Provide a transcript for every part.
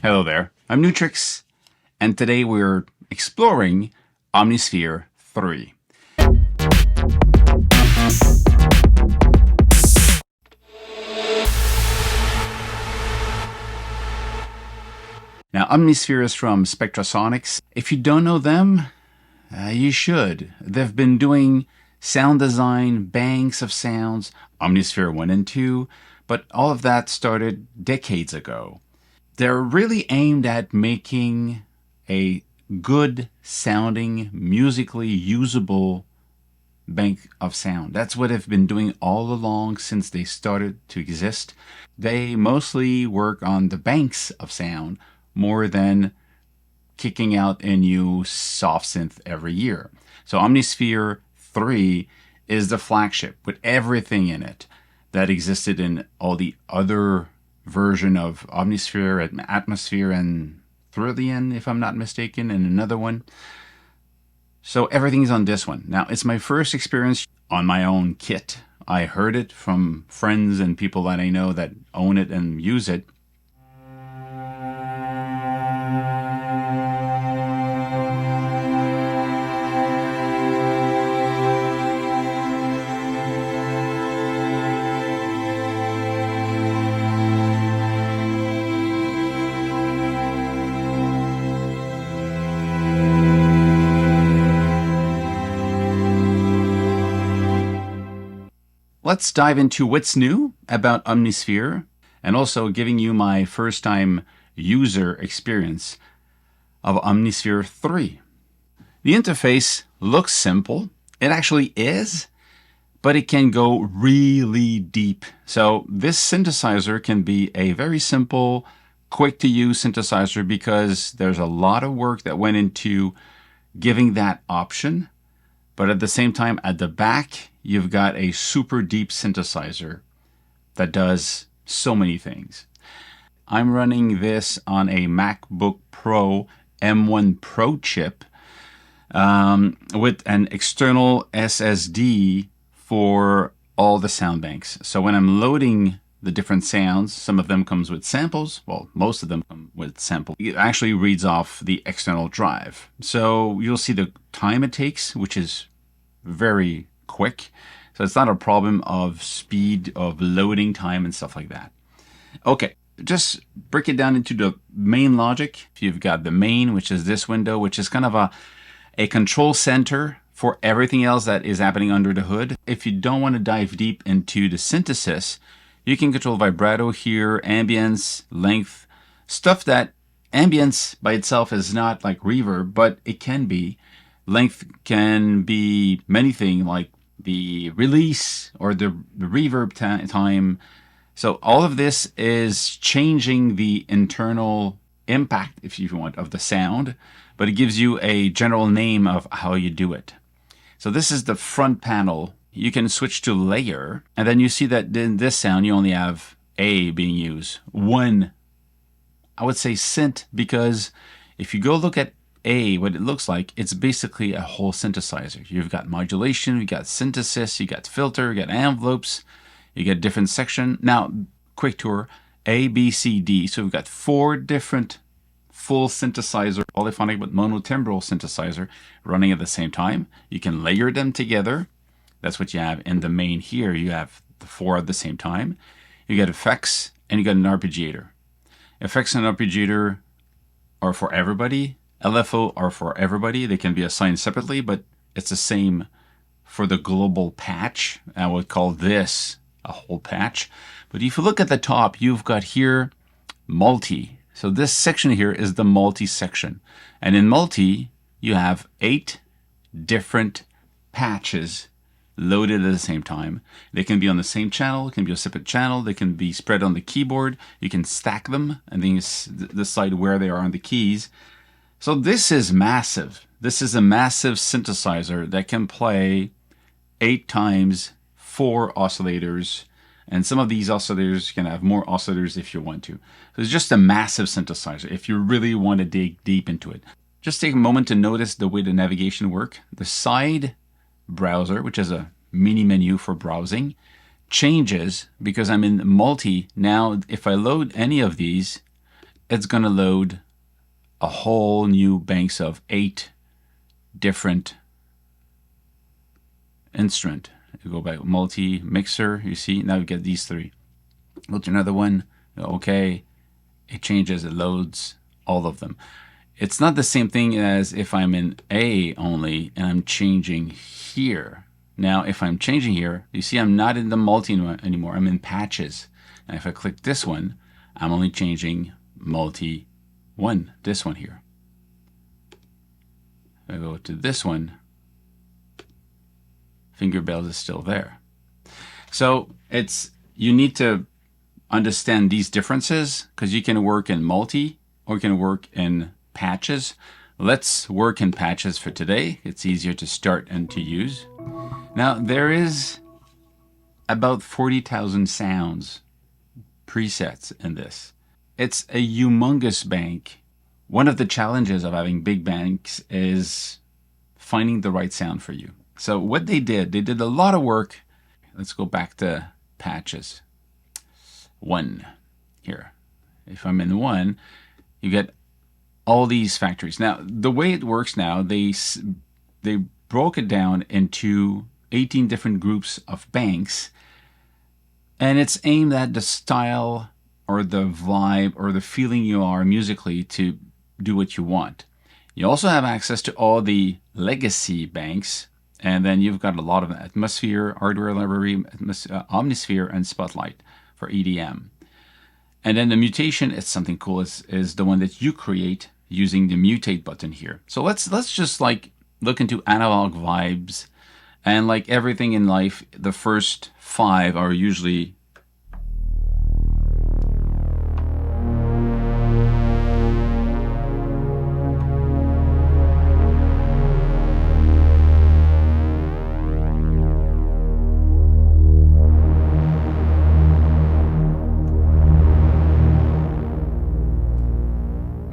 Hello there, I'm Nu-Trix, and today we're exploring Omnisphere 3. Now, Omnisphere is from Spectrasonics. If you don't know them, you should. They've been doing sound design, banks of sounds, Omnisphere 1 and 2, but all of that started decades ago. They're really aimed at making a good sounding, musically usable bank of sound. That's what they've been doing all along since they started to exist. They mostly work on the banks of sound more than kicking out a new soft synth every year. So Omnisphere 3 is the flagship with everything in it that existed in all the other version of Omnisphere, Atmosphere, and Thrillian, if I'm not mistaken, and another one. So everything's on this one. Now, it's my first experience on my own kit. I heard it from friends and people that I know that own it and use it. Let's dive into what's new about Omnisphere and also giving you my first time user experience of Omnisphere 3. The interface looks simple. It actually is, but it can go really deep. So this synthesizer can be a very simple, quick to use synthesizer because there's a lot of work that went into giving that option. But at the same time, at the back, you've got a super deep synthesizer that does so many things. I'm running this on a MacBook Pro M1 Pro chip with an external SSD for all the sound banks. So when I'm loading the different sounds, some of them comes with samples. Well, most of them come with samples. It actually reads off the external drive. So you'll see the time it takes, which is very quick. So it's not a problem of speed of loading time and stuff like that. Okay, just break it down into the main logic. You've got the main, which is this window, which is kind of a control center for everything else that is happening under the hood. If you don't want to dive deep into the synthesis, you can control vibrato here, ambience, length, stuff that ambience by itself is not like reverb, but it can be. Length can be many things like the release or the reverb time. So all of this is changing the internal impact, if you want, of the sound, but it gives you a general name of how you do it. So this is the front panel. You can switch to layer, and then you see that in this sound, you only have A being used. One, I would say synth, because if you go look at A, what it looks like, it's basically a whole synthesizer. You've got modulation, you've got synthesis, you got filter, you got envelopes, you get different section. Now, quick tour, A, B, C, D. So we've got 4 different full synthesizer, polyphonic but monotimbral synthesizer running at the same time. You can layer them together. That's what you have in the main here. You have the 4 at the same time. You get effects and you got an arpeggiator. Effects and arpeggiator are for everybody. LFO are for everybody. They can be assigned separately, but it's the same for the global patch. I would call this a whole patch. But if you look at the top, you've got here multi. So this section here is the multi section. And in multi, you have 8 different patches loaded at the same time. They can be on the same channel, it can be a separate channel, they can be spread on the keyboard. You can stack them and then you decide where they are on the keys. So this is massive. This is a massive synthesizer that can play 8 times 4 oscillators. And some of these oscillators can have more oscillators if you want to. So it's just a massive synthesizer if you really want to dig deep into it. Just take a moment to notice the way the navigation works. The side browser, which is a mini menu for browsing, changes because I'm in multi. Now, if I load any of these, it's going to load a whole new banks of 8 different instrument. You go back multi-mixer, you see, now you get these 3. Go to another one, okay, it changes, it loads all of them. It's not the same thing as if I'm in A only and I'm changing here. Now, if I'm changing here, you see I'm not in the multi anymore, I'm in patches. And if I click this one, I'm only changing multi 1, this one here. If I go to this one, finger bells is still there. So you need to understand these differences because you can work in multi or you can work in patches. Let's work in patches for today. It's easier to start and to use. Now there is about 40,000 sounds presets in this. It's a humongous bank. One of the challenges of having big banks is finding the right sound for you. So what they did a lot of work. Let's go back to patches. 1 here. If I'm in 1, you get all these factories. Now, the way it works now, they broke it down into 18 different groups of banks, and it's aimed at the style or the vibe or the feeling you are musically to do what you want. You also have access to all the legacy banks, and then you've got a lot of Atmosphere, Hardware Library, Omnisphere, and Spotlight for EDM. And then the mutation is something cool, is the one that you create using the Mutate button here. So let's just like look into analog vibes, and like everything in life, the first 5 are usually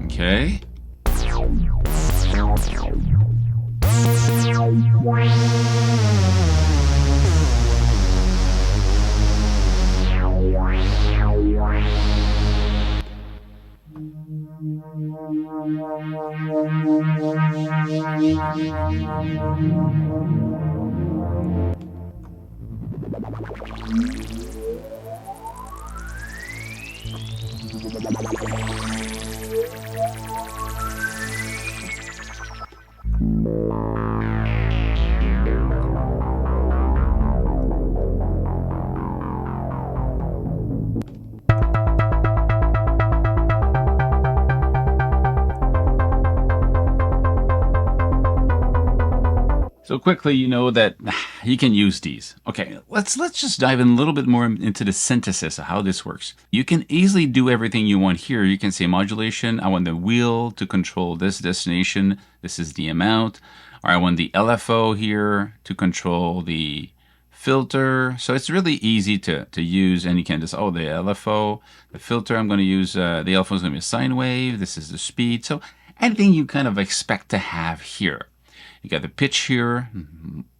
okay. So quickly, you know that you can use these. Okay, let's just dive in a little bit more into the synthesis of how this works. You can easily do everything you want here. You can say modulation. I want the wheel to control this destination. This is the amount. Or I want the LFO here to control the filter. So it's really easy to use, and you can just, the LFO, the filter, I'm going to use, the LFO is going to be a sine wave. This is the speed. So anything you kind of expect to have here. You got the pitch here,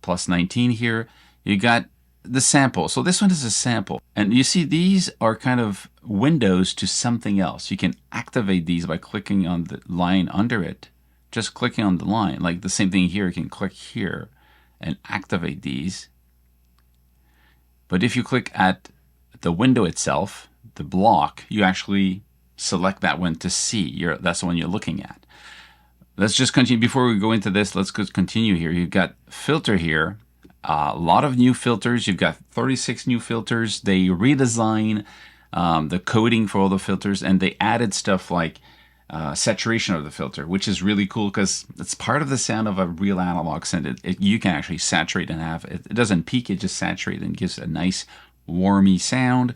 plus 19 here. You got the sample. So this one is a sample. And you see these are kind of windows to something else. You can activate these by clicking on the line under it. Just clicking on the line. Like the same thing here, you can click here and activate these. But if you click at the window itself, the block, you actually select that one to see. That's the one you're looking at. Let's just continue. Before we go into this, let's continue here. You've got filter here. A lot of new filters. You've got 36 new filters. They redesign the coding for all the filters, and they added stuff like saturation of the filter, which is really cool because it's part of the sound of a real analog synth. You can actually saturate and have it. It doesn't peak, it just saturates and gives a nice warmy sound.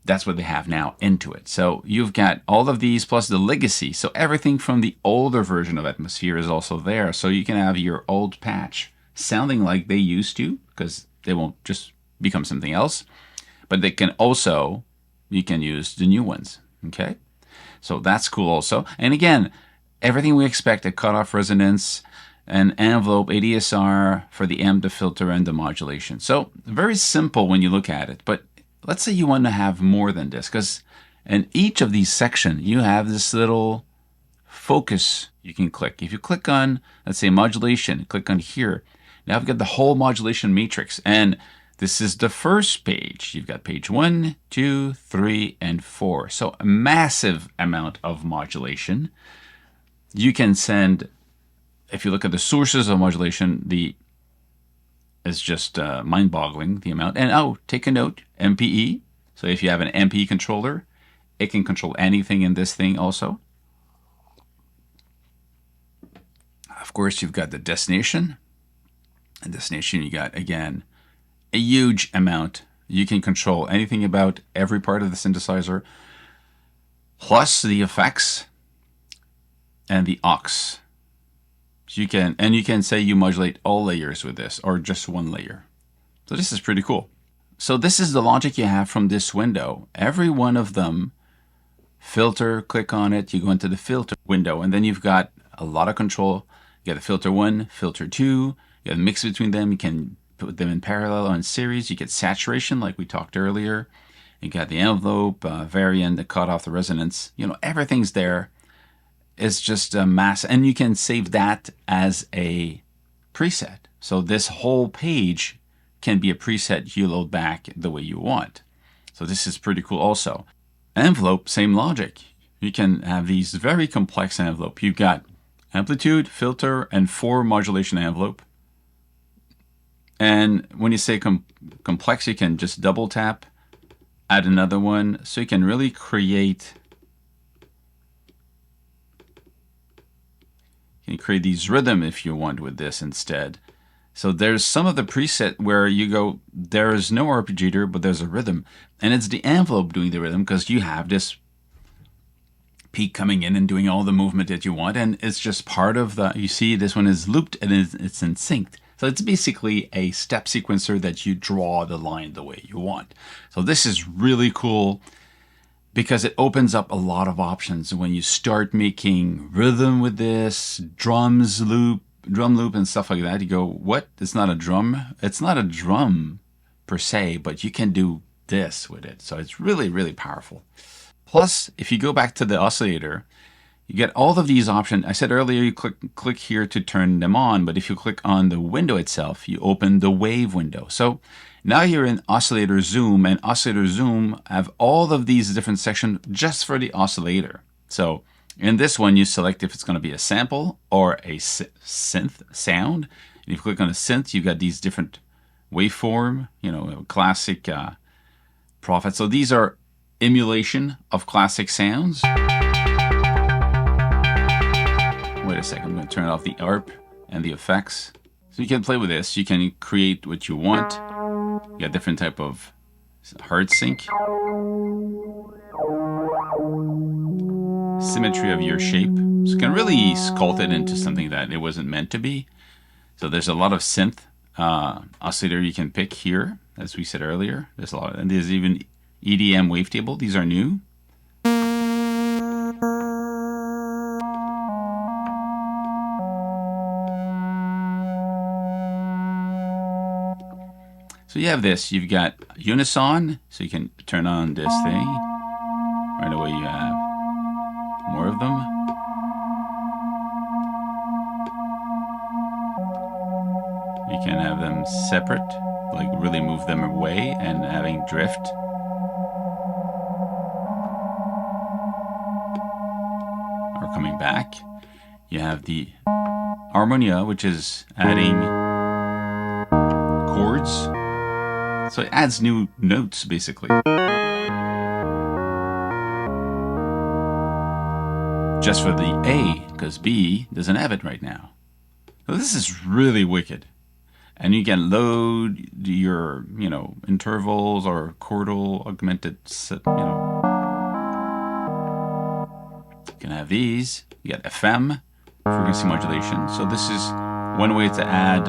That's what they have now into it. So you've got all of these plus the legacy. So everything from the older version of Atmosphere is also there. So you can have your old patch sounding like they used to, because they won't just become something else. But they can also, you can use the new ones. Okay. So that's cool also. And again, everything we expect, a cutoff resonance, an envelope, ADSR for the amp, the filter, and the modulation. So very simple when you look at it. But let's say you want to have more than this, because And each of these sections, you have this little focus you can click. If you click on, let's say, modulation, click on here. Now I've got the whole modulation matrix. And this is the first page. You've got page 1, 2, 3, and 4. So a massive amount of modulation. You can send, if you look at the sources of modulation, it's just mind-boggling, the amount. And oh, take a note, MPE. So if you have an MPE controller, it can control anything in this thing also. Of course, you've got the destination. And destination, you got, again, a huge amount. You can control anything about every part of the synthesizer, plus the effects and the aux. So you can say you modulate all layers with this, or just one layer. So this is pretty cool. So this is the logic you have from this window. Every one of them, filter, click on it, you go into the filter window, and then you've got a lot of control. You got the filter 1, filter 2, you got a mix between them, you can put them in parallel or in series, you get saturation like we talked earlier, you got the envelope, variant, the cutoff, the resonance, everything's there. It's just a mass, and you can save that as a preset. So this whole page can be a preset you load back the way you want. So this is pretty cool also. Envelope, same logic. You can have these very complex envelope. You've got amplitude, filter, and 4 modulation envelope. And when you say complex, you can just double tap, add another one. So you can really create, these rhythm if you want with this instead. So there's some of the preset where you go, there is no arpeggiator, but there's a rhythm. And it's the envelope doing the rhythm because you have this peak coming in and doing all the movement that you want. And it's just part of the, you see this one is looped and it's in sync. So it's basically a step sequencer that you draw the line the way you want. So this is really cool because it opens up a lot of options when you start making rhythm with this, drum loop and stuff like that. You go, what? It's not a drum. It's not a drum per se, but you can do this with it. So it's really, really powerful. Plus, if you go back to the oscillator, you get all of these options. I said earlier, you click here to turn them on, but if you click on the window itself, you open the wave window. So now you're in oscillator zoom, and oscillator zoom have all of these different sections just for the oscillator. So in this one, you select if it's going to be a sample or a synth sound. And if you click on a synth, you've got these different waveform, classic Prophet. So these are emulation of classic sounds. Wait a second, I'm going to turn off the ARP and the effects. So you can play with this. You can create what you want. You got different type of hard sync. Symmetry of your shape. So you can really sculpt it into something that it wasn't meant to be. So there's a lot of synth oscillator you can pick here, as we said earlier. There's a lot, and there's even EDM wavetable. These are new. So you have this, you've got unison, so you can turn on this thing. Right away you have more of them. You can have them separate, like really move them away and having drift. Or coming back. You have the harmonia, which is adding chords. So it adds new notes, basically. Just for the A, because B doesn't have it right now. So this is really wicked. And you can load your, intervals or chordal augmented, You can have these. You got FM, frequency modulation. So this is one way to add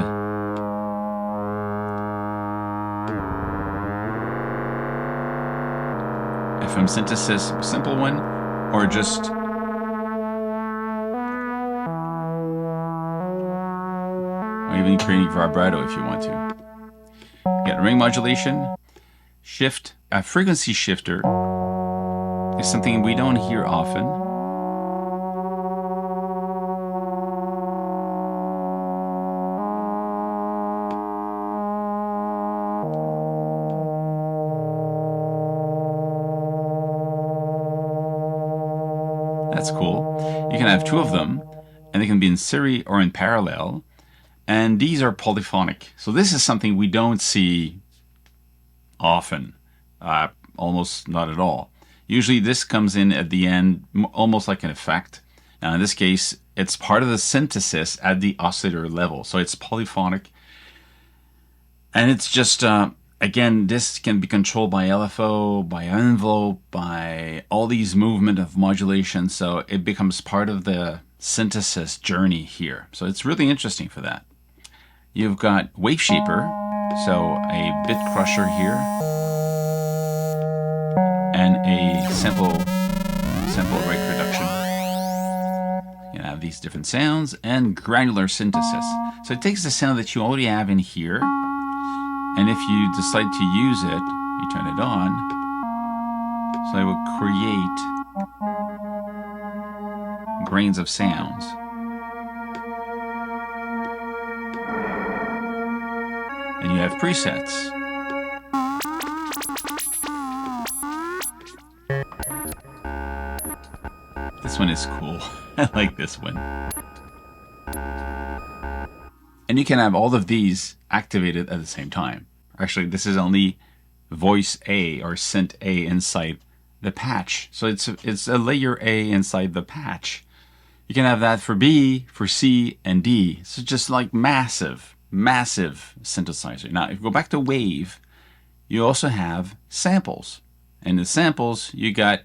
FM synthesis, simple one, or just or even creating vibrato if you want to. You got ring modulation, shift, a frequency shifter. is something we don't hear often. That's cool. You can have two of them, and they can be in series or in parallel. And these are polyphonic. So this is something we don't see often, almost not at all. Usually this comes in at the end, almost like an effect. Now in this case, it's part of the synthesis at the oscillator level. So it's polyphonic. And it's just, again, this can be controlled by LFO, by envelope, by all these movement of modulation. So it becomes part of the synthesis journey here. So it's really interesting for that. You've got Wave Shaper, so a bit crusher here, and a sample rate reduction. You have these different sounds, and granular synthesis. So it takes the sound that you already have in here, and if you decide to use it, you turn it on, so it will create grains of sounds. And you have presets. This one is cool. I like this one. And you can have all of these activated at the same time. Actually, this is only voice A or synth A inside the patch. So it's a layer A inside the patch. You can have that for B, for C, and D. So just like massive synthesizer. Now, if you go back to Wave, you also have samples. And the samples, you got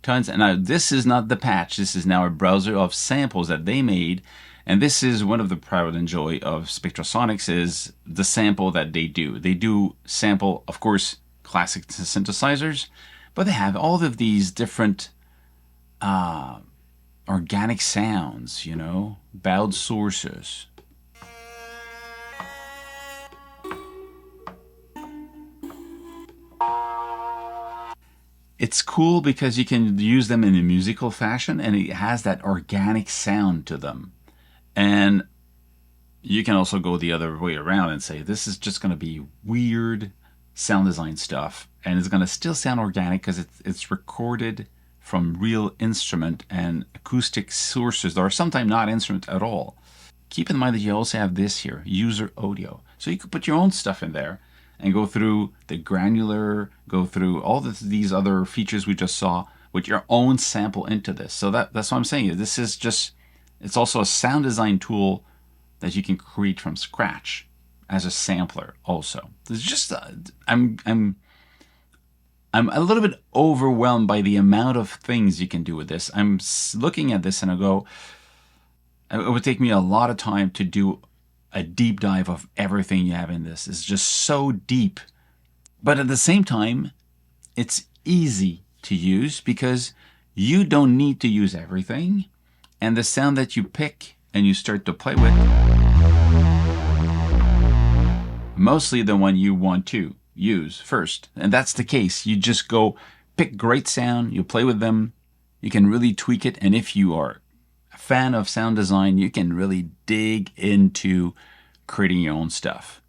tons. And now this is not the patch. This is now a browser of samples that they made. And this is one of the pride and joy of Spectrasonics is the sample that they do. They do sample, of course, classic synthesizers, but they have all of these different organic sounds, you know, bowed sources. It's cool because you can use them in a musical fashion and it has that organic sound to them. And you can also go the other way around and say, this is just going to be weird sound design stuff. And it's going to still sound organic because it's recorded from real instrument and acoustic sources that are sometimes not instrument at all. Keep in mind that you also have this here, user audio. So you could put your own stuff in there and go through the granular, go through all these other features we just saw with your own sample into this. So that's what I'm saying. This is just, it's also a sound design tool that you can create from scratch as a sampler also. It's just, I'm a little bit overwhelmed by the amount of things you can do with this. I'm looking at this and I go, it would take me a lot of time to do a deep dive of everything you have in this. It's just so deep. But at the same time, it's easy to use because you don't need to use everything. And the sound that you pick and you start to play with, mostly the one you want to use first. And that's the case. You just go pick great sound, you play with them, you can really tweak it. And if you are fan of sound design, you can really dig into creating your own stuff.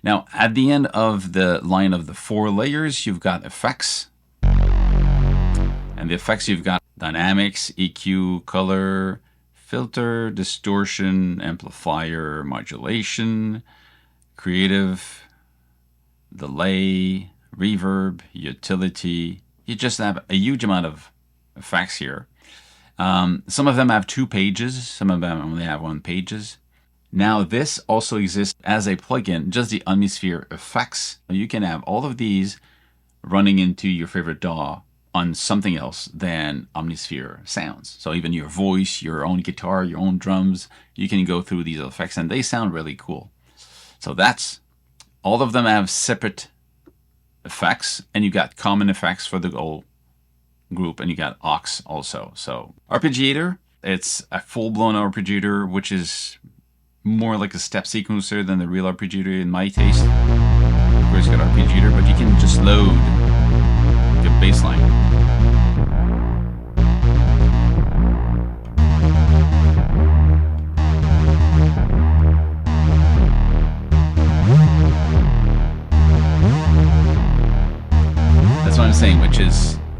Now, at the end of the line of the 4 layers, you've got effects. And the effects, you've got dynamics, EQ, color, filter, distortion, amplifier, modulation, creative, delay, reverb, utility. You just have a huge amount of effects here. Some of them have 2 pages, some of them only have 1 pages. Now this also exists as a plugin, just the Omnisphere effects. You can have all of these running into your favorite DAW on something else than Omnisphere sounds. So even your voice, your own guitar, your own drums, you can go through these effects and they sound really cool. So that's, all of them have separate effects and you got common effects for the whole group and you got aux also. So arpeggiator, it's a full-blown arpeggiator, which is more like a step sequencer than the real arpeggiator in my taste. Of course, you got arpeggiator, but you can just load the bass line.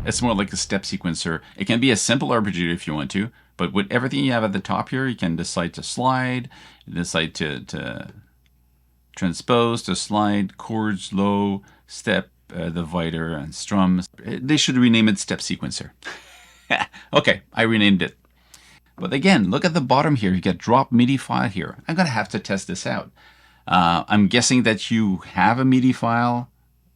It's more like a step sequencer. It can be a simple arpeggiator if you want to, but with everything you have at the top here, you can decide to slide, decide to transpose, to slide, chords, low, step, divider, and strums. They should rename it step sequencer. Okay, I renamed it. But again, look at the bottom here. You get drop MIDI file here. I'm going to have to test this out. I'm guessing that you have a MIDI file,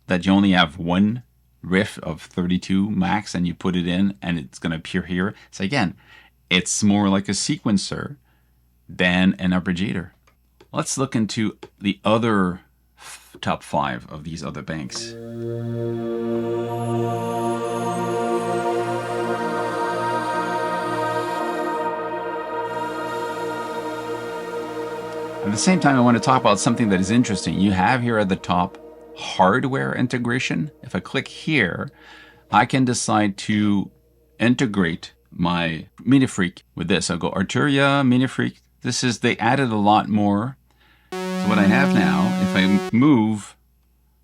that you only have one riff of 32 max, and you put it in and it's going to appear here. So again, it's more like a sequencer than an arpeggiator. Let's look into the other top 5 of these other banks. At the same time, I want to talk about something that is interesting. You have here at the top hardware integration. If I click here, I can decide to integrate my Minifreak with this. I'll go Arturia, Minifreak. This is, they added a lot more. So what I have now, if I move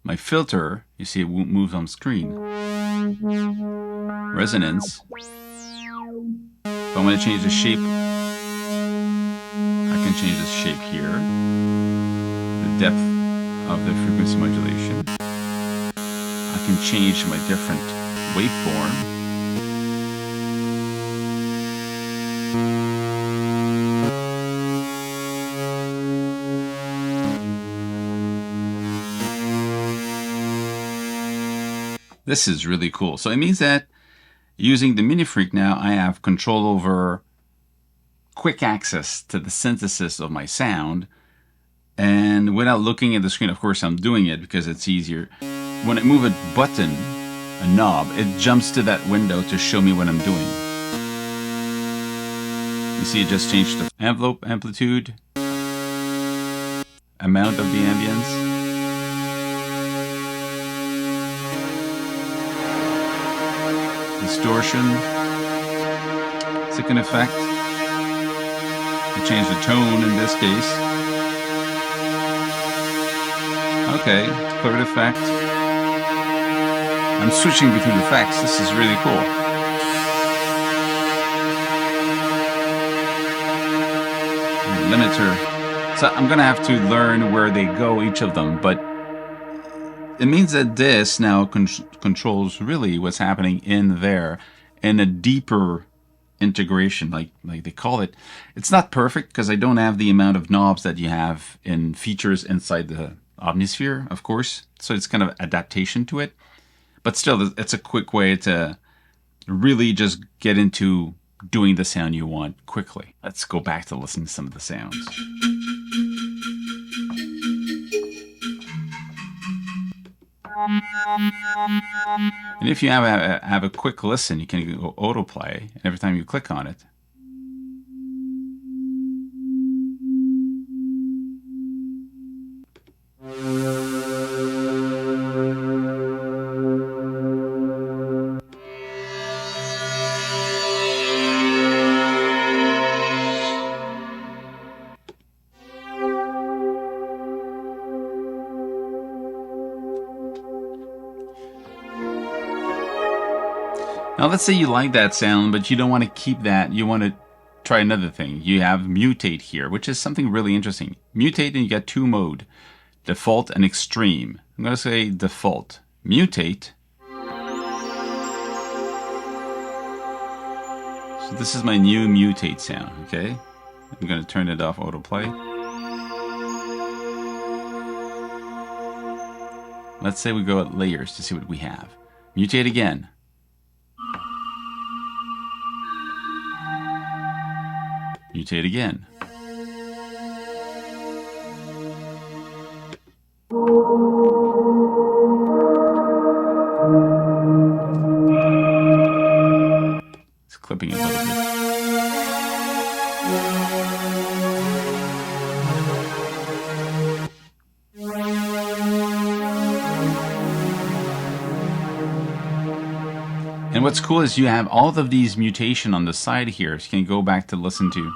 my filter, you see it moves on screen. Resonance. If I want to change the shape, I can change the shape here. The depth of the frequency modulation. I can change my different waveform. This is really cool. So it means that using the Minifreak now, I have control over quick access to the synthesis of my sound. And without looking at the screen, of course, I'm doing it because it's easier. When I move a button, a knob, it jumps to that window to show me what I'm doing. You see it just changed the envelope amplitude, amount of the ambience. Distortion, second effect. You change the tone in this case. Okay, third effect. I'm switching between effects. This is really cool. Limiter. So I'm gonna have to learn where they go, each of them, but it means that this now controls really what's happening in there in a deeper integration, like they call it. It's not perfect because I don't have the amount of knobs that you have in features inside the Omnisphere, of course. So it's kind of adaptation to it. But still, it's a quick way to really just get into doing the sound you want quickly. Let's go back to listen to some of the sounds. And if you have a quick listen, you can go autoplay, and every time you click on it, now let's say you like that sound, but you don't want to keep that. You want to try another thing. You have Mutate here, which is something really interesting. Mutate, and you get 2 modes, default and extreme. I'm going to say default. Mutate. So this is my new Mutate sound, okay? I'm going to turn it off autoplay. Let's say we go at layers to see what we have. Mutate again. Mutate again. It's clipping a little bit. And what's cool is you have all of these mutation on the side here, so you can go back to listen to.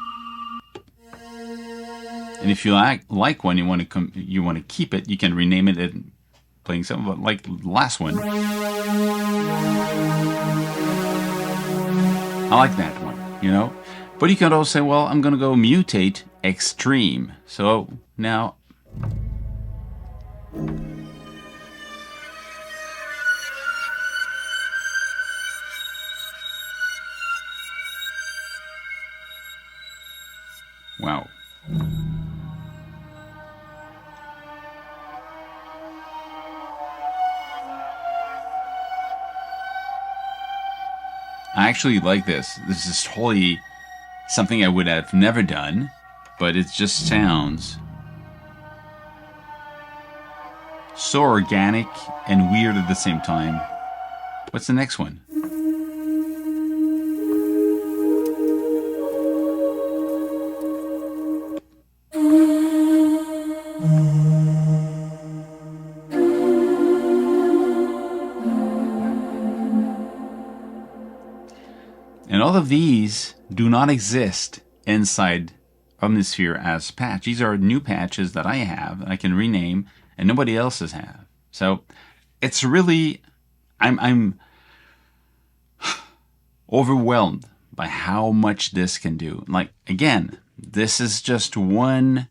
And if you like one, you want to keep it, you can rename it and playing something like the last one. I like that one, you know. But you can also say, well, I'm going to go mutate extreme. So now, wow. I actually like this. This is totally something I would have never done, but it just sounds so organic and weird at the same time. What's the next one? And all of these do not exist inside Omnisphere as patch. These are new patches that I have, I can rename, and nobody else's have. So it's really, I'm overwhelmed by how much this can do. Like, again, this is just one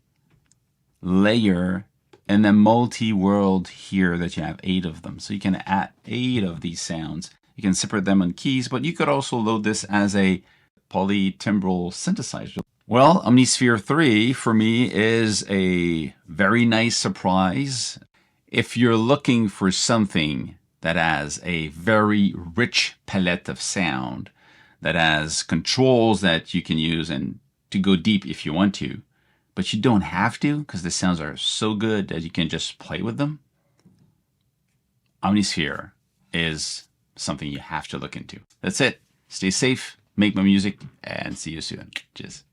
layer in the multi-world here that you have 8 of them. So you can add 8 of these sounds. You can separate them on keys, but you could also load this as a polytimbral synthesizer. Well, Omnisphere 3 for me is a very nice surprise. If you're looking for something that has a very rich palette of sound, that has controls that you can use and to go deep if you want to, but you don't have to because the sounds are so good that you can just play with them, Omnisphere is something you have to look into. That's it. Stay safe, make my music, and see you soon. Cheers.